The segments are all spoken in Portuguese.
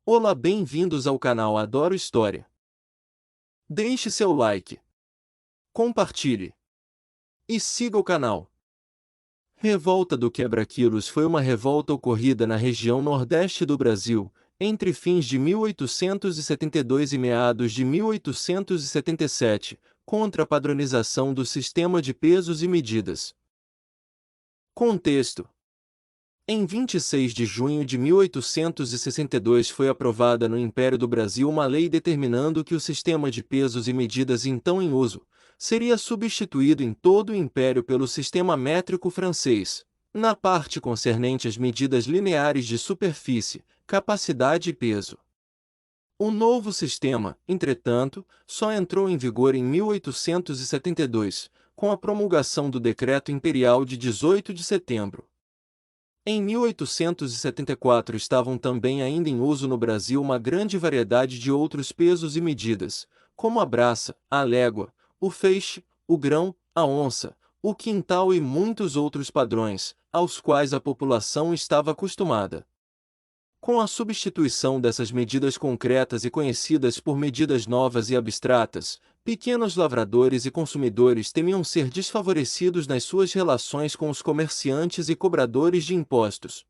Olá, bem-vindos ao canal Adoro História. Deixe seu like, compartilhe e siga o canal. Revolta do Quebra-Quilos foi uma revolta ocorrida na região nordeste do Brasil, entre fins de 1872 e meados de 1877, contra a padronização do sistema de pesos e medidas. Contexto: em 26 de junho de 1862 foi aprovada no Império do Brasil uma lei determinando que o sistema de pesos e medidas então em uso seria substituído em todo o Império pelo sistema métrico francês, na parte concernente às medidas lineares de superfície, capacidade e peso. O novo sistema, entretanto, só entrou em vigor em 1872, com a promulgação do Decreto Imperial de 18 de setembro. Em 1874 estavam também ainda em uso no Brasil uma grande variedade de outros pesos e medidas, como a braça, a légua, o feixe, o grão, a onça, o quintal e muitos outros padrões, aos quais a população estava acostumada. Com a substituição dessas medidas concretas e conhecidas por medidas novas e abstratas, pequenos lavradores e consumidores temiam ser desfavorecidos nas suas relações com os comerciantes e cobradores de impostos.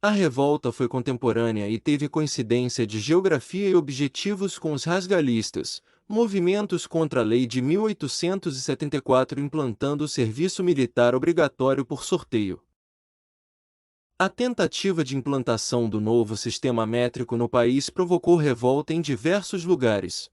A revolta foi contemporânea e teve coincidência de geografia e objetivos com os rasgalistas, movimentos contra a lei de 1874 implantando o serviço militar obrigatório por sorteio. A tentativa de implantação do novo sistema métrico no país provocou revolta em diversos lugares.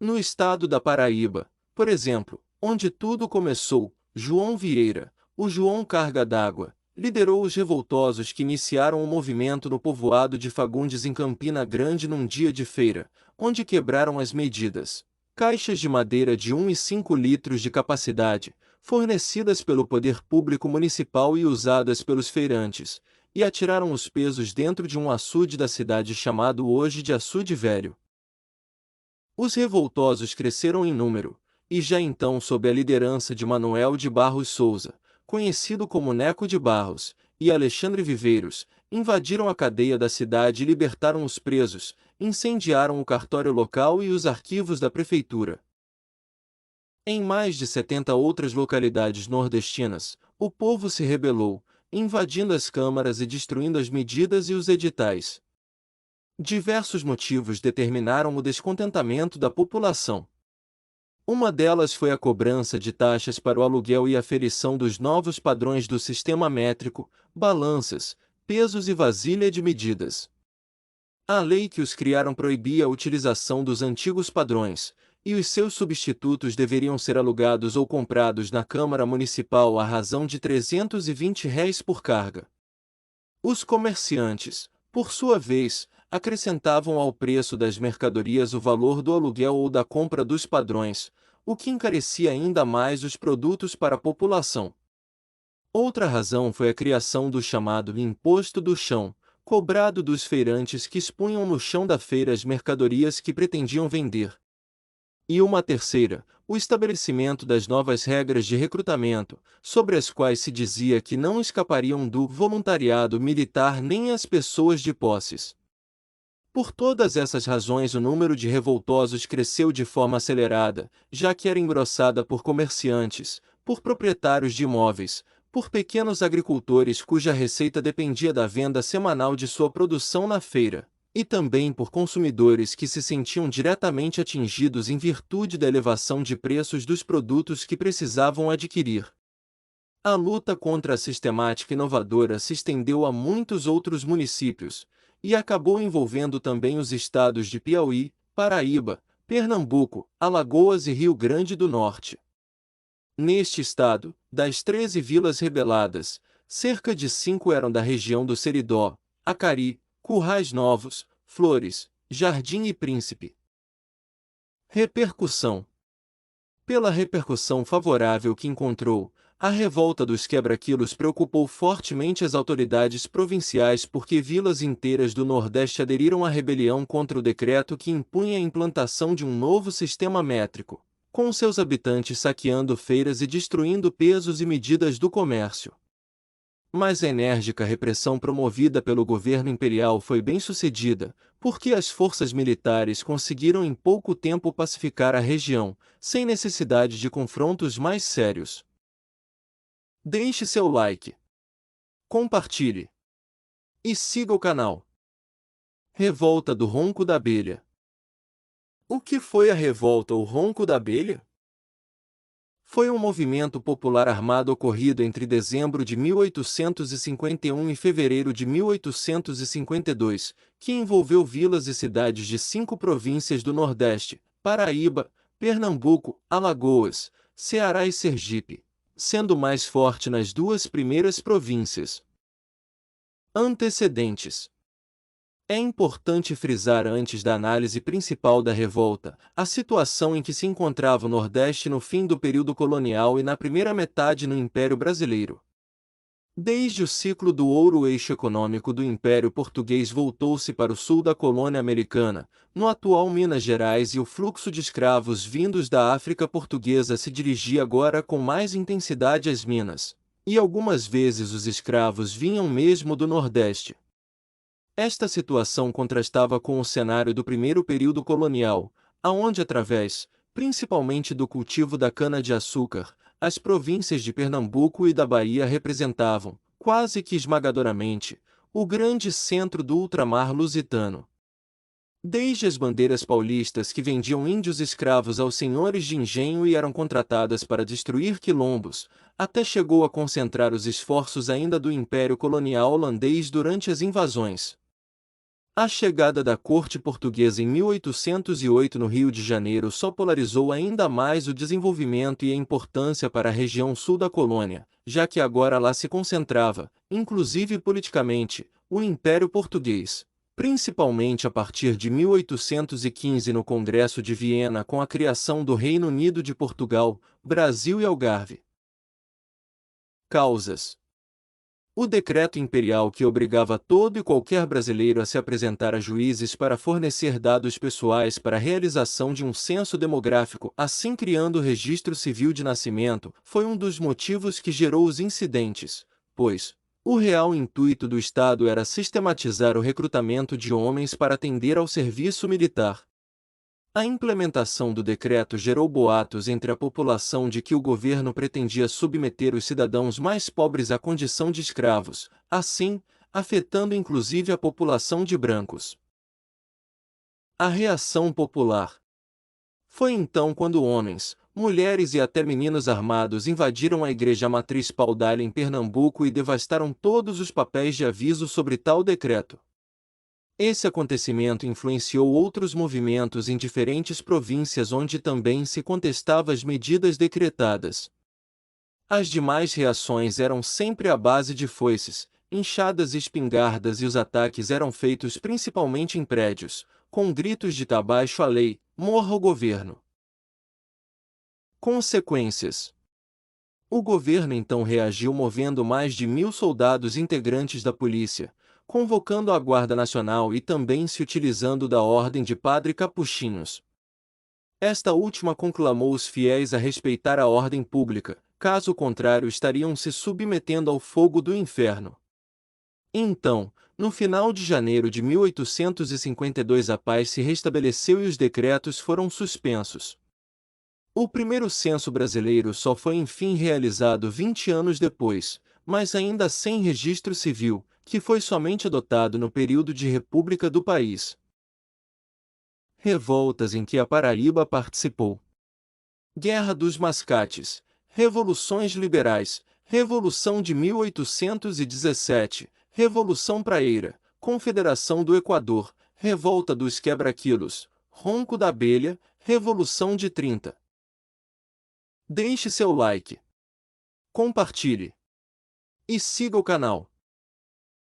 No estado da Paraíba, por exemplo, onde tudo começou, João Vieira, o João Carga d'Água, liderou os revoltosos que iniciaram o movimento no povoado de Fagundes em Campina Grande num dia de feira, onde quebraram as medidas. Caixas de madeira de 1 e 5 litros de capacidade, fornecidas pelo poder público municipal e usadas pelos feirantes, e atiraram os pesos dentro de um açude da cidade chamado hoje de Açude Velho. Os revoltosos cresceram em número, e já então sob a liderança de Manuel de Barros Souza, conhecido como Neco de Barros, e Alexandre Viveiros, invadiram a cadeia da cidade e libertaram os presos, incendiaram o cartório local e os arquivos da prefeitura. Em mais de 70 outras localidades nordestinas, o povo se rebelou, invadindo as câmaras e destruindo as medidas e os editais. Diversos motivos determinaram o descontentamento da população. Uma delas foi a cobrança de taxas para o aluguel e aferição dos novos padrões do sistema métrico, balanças, pesos e vasilha de medidas. A lei que os criaram proibia a utilização dos antigos padrões, e os seus substitutos deveriam ser alugados ou comprados na Câmara Municipal à razão de R$ 320 por carga. Os comerciantes, por sua vez, acrescentavam ao preço das mercadorias o valor do aluguel ou da compra dos padrões, o que encarecia ainda mais os produtos para a população. Outra razão foi a criação do chamado Imposto do Chão, cobrado dos feirantes que expunham no chão da feira as mercadorias que pretendiam vender. E uma terceira, o estabelecimento das novas regras de recrutamento, sobre as quais se dizia que não escapariam do voluntariado militar nem as pessoas de posses. Por todas essas razões o número de revoltosos cresceu de forma acelerada, já que era engrossada por comerciantes, por proprietários de imóveis, por pequenos agricultores cuja receita dependia da venda semanal de sua produção na feira, e também por consumidores que se sentiam diretamente atingidos em virtude da elevação de preços dos produtos que precisavam adquirir. A luta contra a sistemática inovadora se estendeu a muitos outros municípios, e acabou envolvendo também os estados de Piauí, Paraíba, Pernambuco, Alagoas e Rio Grande do Norte. Neste estado, das 13 vilas rebeladas, cerca de 5 eram da região do Seridó, Acari, Currais Novos, Flores, Jardim e Príncipe. Repercussão. Pela repercussão favorável que encontrou, a revolta dos quebra-quilos preocupou fortemente as autoridades provinciais porque vilas inteiras do Nordeste aderiram à rebelião contra o decreto que impunha a implantação de um novo sistema métrico, com seus habitantes saqueando feiras e destruindo pesos e medidas do comércio. Mas a enérgica repressão promovida pelo governo imperial foi bem-sucedida, porque as forças militares conseguiram em pouco tempo pacificar a região, sem necessidade de confrontos mais sérios. Deixe seu like, compartilhe e siga o canal. Revolta do Ronco da Abelha. O que foi a revolta ou ronco da abelha? Foi um movimento popular armado ocorrido entre dezembro de 1851 e fevereiro de 1852, que envolveu vilas e cidades de 5 províncias do Nordeste: Paraíba, Pernambuco, Alagoas, Ceará e Sergipe, sendo mais forte nas 2 primeiras províncias. Antecedentes. É importante frisar antes da análise principal da revolta, a situação em que se encontrava o Nordeste no fim do período colonial e na primeira metade no Império Brasileiro. Desde o ciclo do ouro, o eixo econômico do Império Português voltou-se para o sul da colônia americana, no atual Minas Gerais, e o fluxo de escravos vindos da África portuguesa se dirigia agora com mais intensidade às Minas, e algumas vezes os escravos vinham mesmo do Nordeste. Esta situação contrastava com o cenário do primeiro período colonial, aonde através, principalmente do cultivo da cana-de-açúcar, as províncias de Pernambuco e da Bahia representavam, quase que esmagadoramente, o grande centro do ultramar lusitano. Desde as bandeiras paulistas que vendiam índios escravos aos senhores de engenho e eram contratadas para destruir quilombos, até chegou a concentrar os esforços ainda do Império Colonial Holandês durante as invasões. A chegada da corte portuguesa em 1808 no Rio de Janeiro só polarizou ainda mais o desenvolvimento e a importância para a região sul da colônia, já que agora lá se concentrava, inclusive politicamente, o Império Português, principalmente a partir de 1815 no Congresso de Viena com a criação do Reino Unido de Portugal, Brasil e Algarve. Causas. O decreto imperial que obrigava todo e qualquer brasileiro a se apresentar a juízes para fornecer dados pessoais para a realização de um censo demográfico, assim criando o registro civil de nascimento, foi um dos motivos que gerou os incidentes, pois o real intuito do Estado era sistematizar o recrutamento de homens para atender ao serviço militar. A implementação do decreto gerou boatos entre a população de que o governo pretendia submeter os cidadãos mais pobres à condição de escravos, assim, afetando inclusive a população de brancos. A reação popular. Foi então quando homens, mulheres e até meninos armados invadiram a igreja matriz Paudalho em Pernambuco e devastaram todos os papéis de aviso sobre tal decreto. Esse acontecimento influenciou outros movimentos em diferentes províncias onde também se contestava as medidas decretadas. As demais reações eram sempre à base de foices, enxadas e espingardas, e os ataques eram feitos principalmente em prédios, com gritos de "tá baixo a lei, morra o governo". Consequências. O governo então reagiu movendo mais de 1.000 soldados integrantes da polícia, convocando a Guarda Nacional e também se utilizando da Ordem de Padre Capuchinhos. Esta última conclamou os fiéis a respeitar a ordem pública, caso contrário estariam se submetendo ao fogo do inferno. Então, no final de janeiro de 1852 a paz se restabeleceu e os decretos foram suspensos. O primeiro censo brasileiro só foi enfim realizado 20 anos depois, mas ainda sem registro civil, que foi somente adotado no período de república do país. Revoltas em que a Paraíba participou. Guerra dos Mascates, Revoluções Liberais, Revolução de 1817, Revolução Praeira, Confederação do Equador, Revolta dos Quebra-Quilos, Ronco da Abelha, Revolução de 30. Deixe seu like, compartilhe e siga o canal.